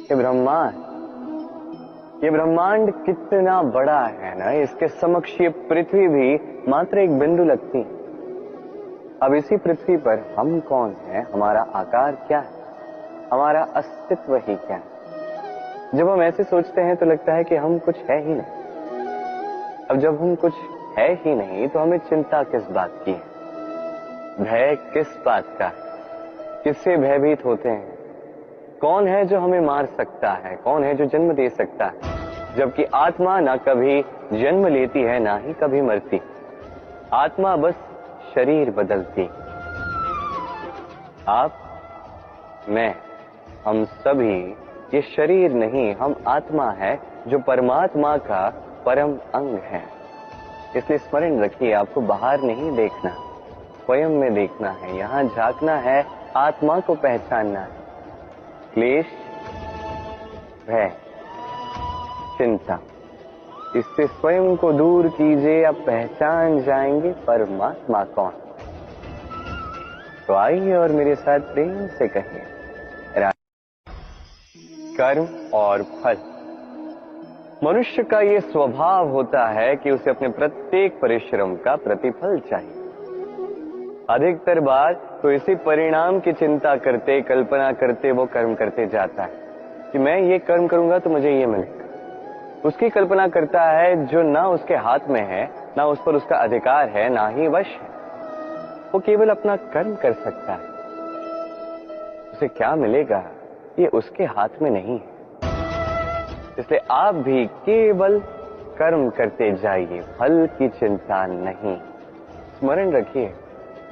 ये ब्रह्मांड कितना बड़ा है ना, इसके समक्ष ये पृथ्वी भी मात्र एक बिंदु लगती है। अब इसी पृथ्वी पर हम कौन है, हमारा आकार क्या है, हमारा अस्तित्व ही क्या है। जब हम ऐसे सोचते हैं तो लगता है कि हम कुछ है ही नहीं। अब जब हम कुछ है ही नहीं तो हमें चिंता किस बात की है, भय किस बात का है, किससे भयभीत होते हैं। कौन है जो हमें मार सकता है, कौन है जो जन्म दे सकता है, जबकि आत्मा ना कभी जन्म लेती है ना ही कभी मरती। आत्मा बस शरीर बदलती। आप, मैं, हम सभी ये शरीर नहीं, हम आत्मा है जो परमात्मा का परम अंग है। इसलिए स्मरण रखिए, आपको बाहर नहीं देखना, स्वयं में देखना है, यहां झांकना है, आत्मा को पहचानना है। क्लेश, भय, चिंता, इससे स्वयं को दूर कीजिए, आप पहचान जाएंगे परमात्मा कौन। तो आइए और मेरे साथ प्रेम से कहिए, कर्म और फल। मनुष्य का ये स्वभाव होता है कि उसे अपने प्रत्येक परिश्रम का प्रतिफल चाहिए। अधिकतर बार तो इसी परिणाम की चिंता करते, कल्पना करते वो कर्म करते जाता है कि मैं ये कर्म करूंगा तो मुझे ये मिलेगा। उसकी कल्पना करता है जो ना उसके हाथ में है, ना उस पर उसका अधिकार है, ना ही वश है। वो केवल अपना कर्म कर सकता है, उसे क्या मिलेगा ये उसके हाथ में नहीं है। इसलिए आप भी केवल कर्म करते जाइए, फल की चिंता नहीं। स्मरण रखिए,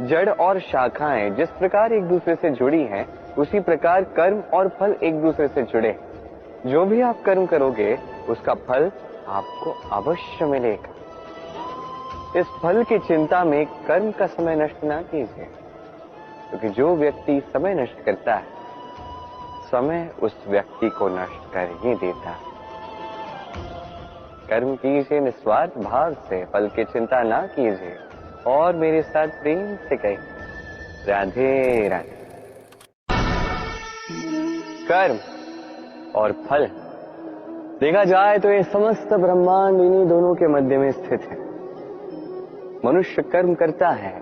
जड़ और शाखाएं जिस प्रकार एक दूसरे से जुड़ी हैं, उसी प्रकार कर्म और फल एक दूसरे से जुड़े। जो भी आप कर्म करोगे उसका फल आपको अवश्य मिलेगा। इस फल की चिंता में कर्म का समय नष्ट ना कीजिए, क्योंकि जो व्यक्ति समय नष्ट करता है, समय उस व्यक्ति को नष्ट कर ही देता है। कर्म कीजिए निस्वार्थ भाव से, फल की चिंता ना कीजिए। और मेरे साथ प्रेम से कहिए, राधे राधे। कर्म और फल देखा जाए तो ये समस्त ब्रह्मांड इन्हीं दोनों के मध्य में स्थित है। मनुष्य कर्म करता है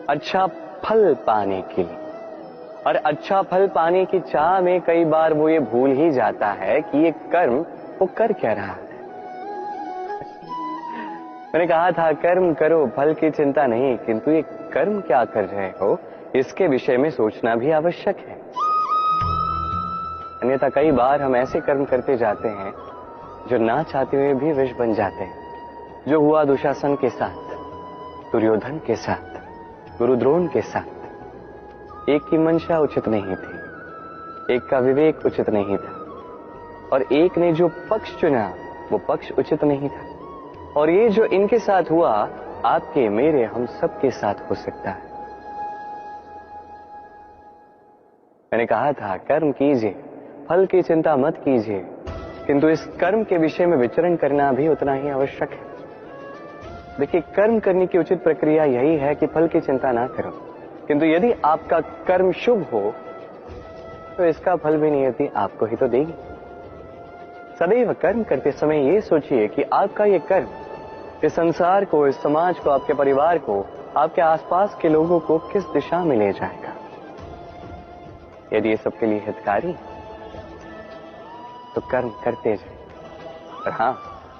अच्छा फल पाने के लिए, और अच्छा फल पाने की चाह में कई बार वो ये भूल ही जाता है कि ये कर्म वो कर क्या रहा है। मैंने कहा था कर्म करो, फल की चिंता नहीं, किंतु ये कर्म क्या कर रहे हो इसके विषय में सोचना भी आवश्यक है। अन्यथा कई बार हम ऐसे कर्म करते जाते हैं जो ना चाहते हुए भी विष बन जाते हैं। जो हुआ दुशासन के साथ, दुर्योधन के साथ, गुरु द्रोण के साथ। एक की मंशा उचित नहीं थी, एक का विवेक उचित नहीं था, और एक ने जो पक्ष चुना वो पक्ष उचित नहीं था। और ये जो इनके साथ हुआ, आपके, मेरे, हम सबके साथ हो सकता है। मैंने कहा था कर्म कीजिए, फल की चिंता मत कीजिए, किंतु इस कर्म के विषय में विचरण करना भी उतना ही आवश्यक है। देखिए, कर्म करने की उचित प्रक्रिया यही है कि फल की चिंता ना करो, किंतु यदि आपका कर्म शुभ हो तो इसका फल भी नियति आपको ही तो देगी। सदैव कर्म करते समय ये सोचिए कि आपका ये कर्म इस संसार को, इस समाज को, आपके परिवार को, आपके आसपास के लोगों को किस दिशा में ले जाएगा। यदि ये सबके लिए हितकारी तो कर्म करते जाए, और हाँ,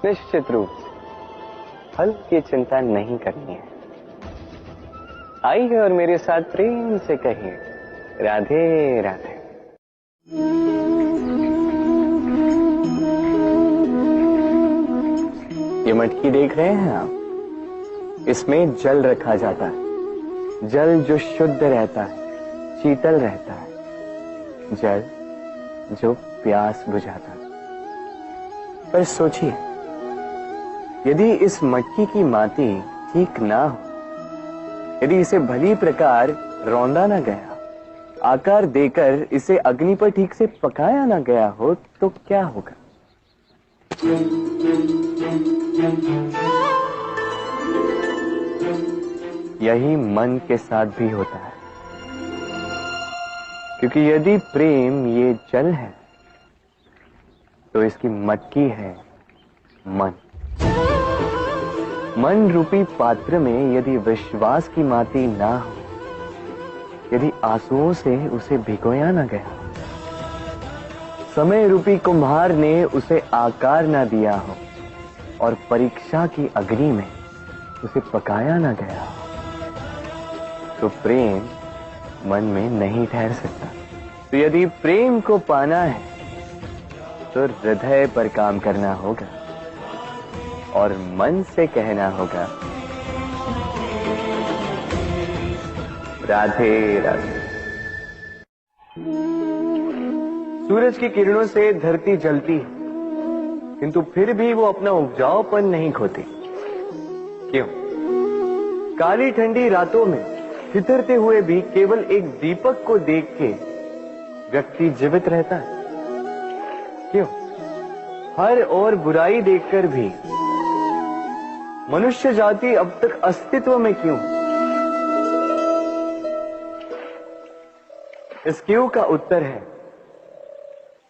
निश्चित रूप से फल की चिंता नहीं करनी है। आइए और मेरे साथ प्रेम से कहिए, राधे राधे। ये मटकी देख रहे हैं आप, इसमें जल रखा जाता है। जल जो शुद्ध रहता है, शीतल रहता है, जल जो प्यास बुझाता है। पर सोचिए, यदि इस मटकी की माटी ठीक ना हो, यदि इसे भली प्रकार रौंदा ना गया, आकार देकर इसे अग्नि पर ठीक से पकाया ना गया हो, तो क्या होगा। यही मन के साथ भी होता है, क्योंकि यदि प्रेम ये जल है तो इसकी मटकी है मन। मन रूपी पात्र में यदि विश्वास की माटी ना हो, यदि आंसुओं से उसे भिगोया ना गया, समय रूपी कुम्हार ने उसे आकार ना दिया हो और परीक्षा की अग्नि में उसे पकाया ना गया, तो प्रेम मन में नहीं ठहर सकता। तो यदि प्रेम को पाना है तो हृदय पर काम करना होगा और मन से कहना होगा राधे राधे। सूरज की किरणों से धरती जलती है, किंतु फिर भी वो अपना उपजाऊपन नहीं खोती। क्यों? काली ठंडी रातों में ठिठुरते हुए भी केवल एक दीपक को देख के व्यक्ति जीवित रहता है। क्यों? हर ओर बुराई देखकर भी मनुष्य जाति अब तक अस्तित्व में क्यों? इस क्यों का उत्तर है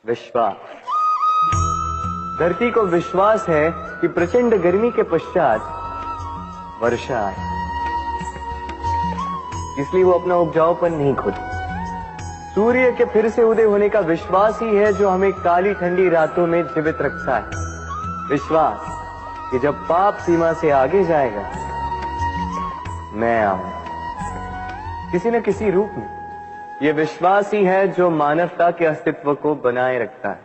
विश्वास। धरती को विश्वास है कि प्रचंड गर्मी के पश्चात वर्षा आए, इसलिए वो अपना उपजाऊपन नहीं खोती। सूर्य के फिर से उदय होने का विश्वास ही है जो हमें काली ठंडी रातों में जीवित रखता है। विश्वास कि जब पाप सीमा से आगे जाएगा मैं आऊंगा किसी न किसी रूप में। यह विश्वास ही है जो मानवता के अस्तित्व को बनाए रखता है।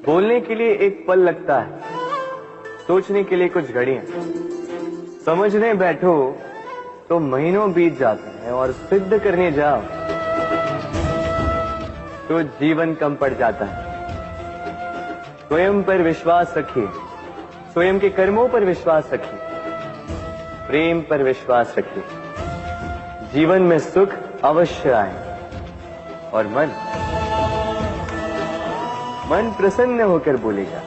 बोलने के लिए एक पल लगता है, सोचने के लिए कुछ घड़ियां, समझने बैठो तो महीनों बीत जाते हैं और सिद्ध करने जाओ तो जीवन कम पड़ जाता है। स्वयं पर विश्वास रखिए, स्वयं के कर्मों पर विश्वास रखिए, प्रेम पर विश्वास रखिए, जीवन में सुख अवश्य आए और मन प्रसन्न होकर बोलेगा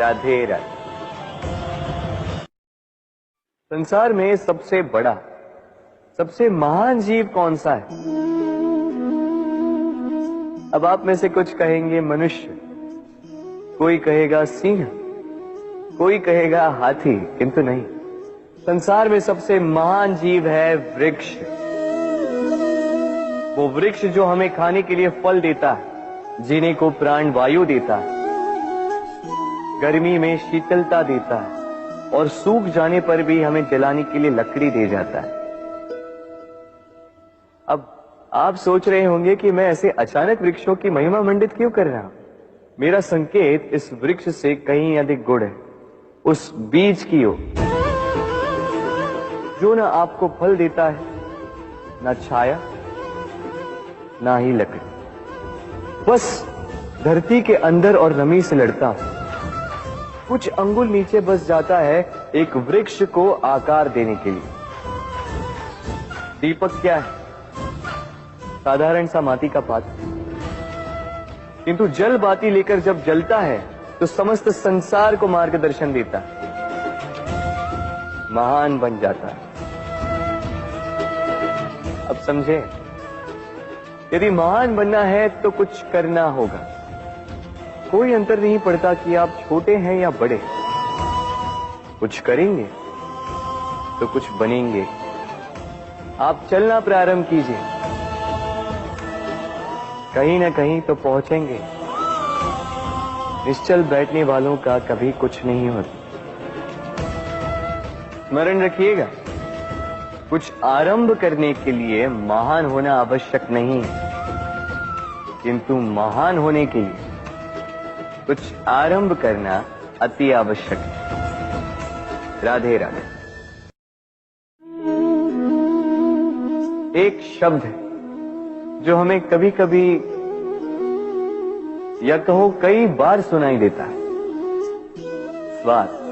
राधे राधे। संसार में सबसे बड़ा, सबसे महान जीव कौन सा है? अब आप में से कुछ कहेंगे मनुष्य, कोई कहेगा सिंह, कोई कहेगा हाथी, किंतु नहीं, संसार में सबसे महान जीव है वृक्ष। वो वृक्ष जो हमें खाने के लिए फल देता है, जीने को प्राण वायु देता है, गर्मी में शीतलता देता है और सूख जाने पर भी हमें जलाने के लिए लकड़ी दे जाता है। अब आप सोच रहे होंगे कि मैं ऐसे अचानक वृक्षों की महिमा मंडित क्यों कर रहा हूं? मेरा संकेत इस वृक्ष से कहीं अधिक गुड़ है, उस बीज की ओर जो ना आपको फल देता है, ना छाया, ना ही लकड़ी, बस धरती के अंदर और नमी से लड़ता हूं। कुछ अंगुल नीचे बस जाता है एक वृक्ष को आकार देने के लिए। दीपक क्या है? साधारण सा माटी का पात्र, किंतु जल बाती लेकर जब जलता है तो समस्त संसार को मार्गदर्शन देता है, महान बन जाता है। अब समझे, यदि महान बनना है तो कुछ करना होगा। कोई अंतर नहीं पड़ता कि आप छोटे हैं या बड़े, कुछ करेंगे तो कुछ बनेंगे। आप चलना प्रारंभ कीजिए, कहीं ना कहीं तो पहुंचेंगे। निश्चल बैठने वालों का कभी कुछ नहीं होता। स्मरण रखिएगा, कुछ आरंभ करने के लिए महान होना आवश्यक नहीं है, किंतु महान होने के लिए कुछ आरंभ करना अति आवश्यक है। राधे राधे। एक शब्द है जो हमें कभी कभी या कहो कई बार सुनाई देता है, स्वार्थ।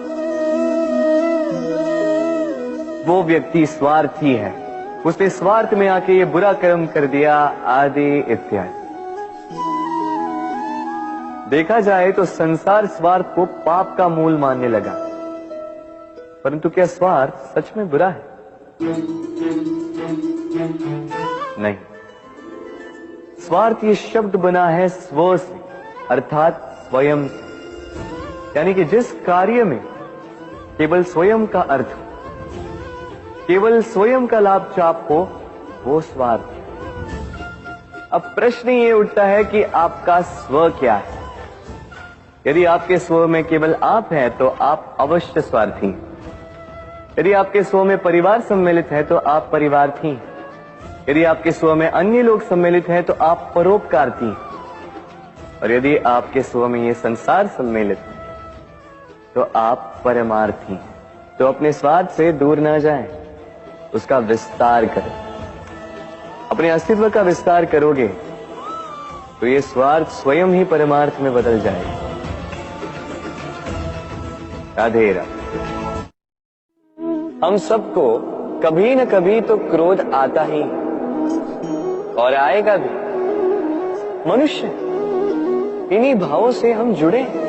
वो व्यक्ति स्वार्थी है, उसने स्वार्थ में आके ये बुरा कर्म कर दिया, आदि इत्यादि। देखा जाए तो संसार स्वार्थ को पाप का मूल मानने लगा, परंतु क्या स्वार्थ सच में बुरा है? नहीं। स्वार्थ ये शब्द बना है स्व से, अर्थात स्वयं, यानी कि जिस कार्य में केवल स्वयं का अर्थ हो, केवल स्वयं का लाभ चाप हो, वो स्वार्थ। अब प्रश्न ये उठता है कि आपका स्व क्या है। यदि आपके स्व में केवल आप हैं तो आप अवश्य स्वार्थी हैं। यदि आपके स्व में परिवार सम्मिलित है तो आप परिवार्थी हैं। यदि आपके स्व में अन्य लोग सम्मिलित हैं तो आप परोपकारती हैं। और यदि आपके स्व में ये संसार सम्मिलित है तो आप परमार्थी हैं। तो अपने स्वार्थ से दूर ना जाएं, उसका विस्तार करें। अपने अस्तित्व का विस्तार करोगे तो ये स्वार्थ स्वयं ही परमार्थ में बदल जाएगा। राधे राधे। हम सबको कभी न कभी तो क्रोध आता ही और आएगा भी। मनुष्य, इन्हीं भावों से हम जुड़े हैं।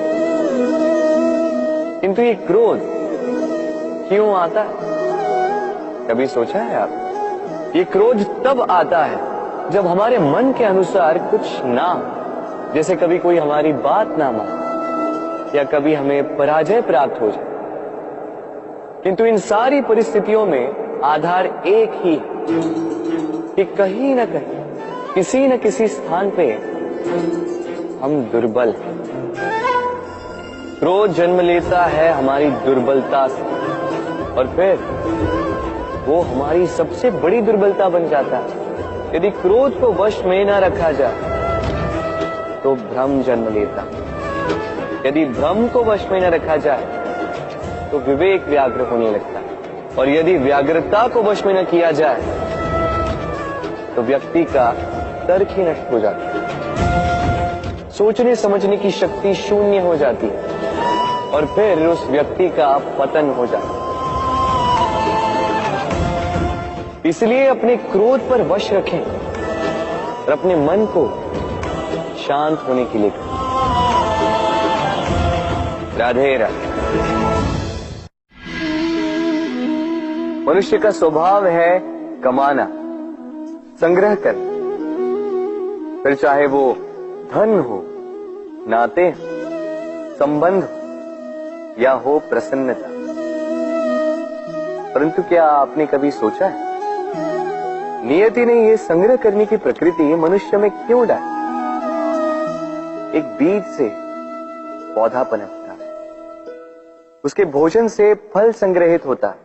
किंतु ये क्रोध क्यों आता है? कभी सोचा है आप? ये क्रोध तब आता है जब हमारे मन के अनुसार कुछ ना हो। जैसे कभी कोई हमारी बात ना माने या कभी हमें पराजय प्राप्त हो जाए। किंतु इन सारी परिस्थितियों में आधार एक ही है कि कहीं न कहीं, किसी न किसी स्थान पे हम दुर्बल हैं। क्रोध जन्म लेता है हमारी दुर्बलता से और फिर वो हमारी सबसे बड़ी दुर्बलता बन जाता है। यदि क्रोध को वश में न रखा जाए तो भ्रम जन्म लेता है। यदि भ्रम को वश में न रखा जाए तो विवेक व्याग्र होने लगता है। और यदि व्याग्रता को वश में न किया जाए तो व्यक्ति का तर्क ही नष्ट हो जाता है। सोचने समझने की शक्ति शून्य हो जाती है और फिर उस व्यक्ति का पतन हो जाता है। इसलिए अपने क्रोध पर वश रखें और अपने मन को शांत होने के लिए करें। राधे राधे। मनुष्य का स्वभाव है कमाना, संग्रह करना। फिर चाहे वो धन हो, नाते हो, संबंध हो या हो प्रसन्नता। परंतु क्या आपने कभी सोचा है नियति ने ये संग्रह करने की प्रकृति मनुष्य में क्यों डाली? एक बीज से पौधा पनपता है, उसके भोजन से फल संग्रहित होता है।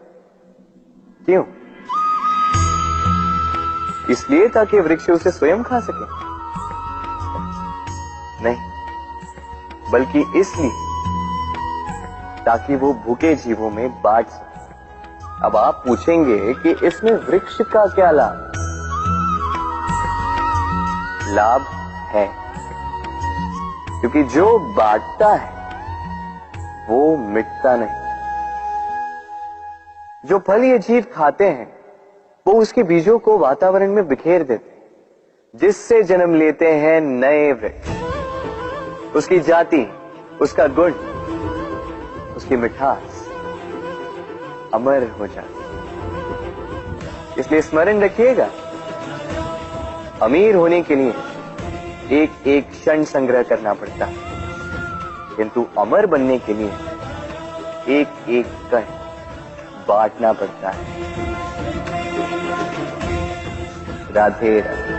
क्यों? इसलिए ताकि वृक्ष उसे स्वयं खा सके? नहीं, बल्कि इसलिए ताकि वो भूखे जीवों में बांट सके। अब आप पूछेंगे कि इसमें वृक्ष का क्या लाभ? लाभ है, क्योंकि जो बांटता है वो मिटता नहीं। जो फल ये जीव खाते हैं वो उसके बीजों को वातावरण में बिखेर देते हैं, जिससे जन्म लेते हैं नए वृक्ष। उसकी जाति, उसका गुण, उसकी मिठास अमर हो जाती है। इसलिए स्मरण रखिएगा, अमीर होने के लिए एक एक क्षण संग्रह करना पड़ता है, किंतु अमर बनने के लिए एक एक कण बांटना पड़ता है। राधे राधे।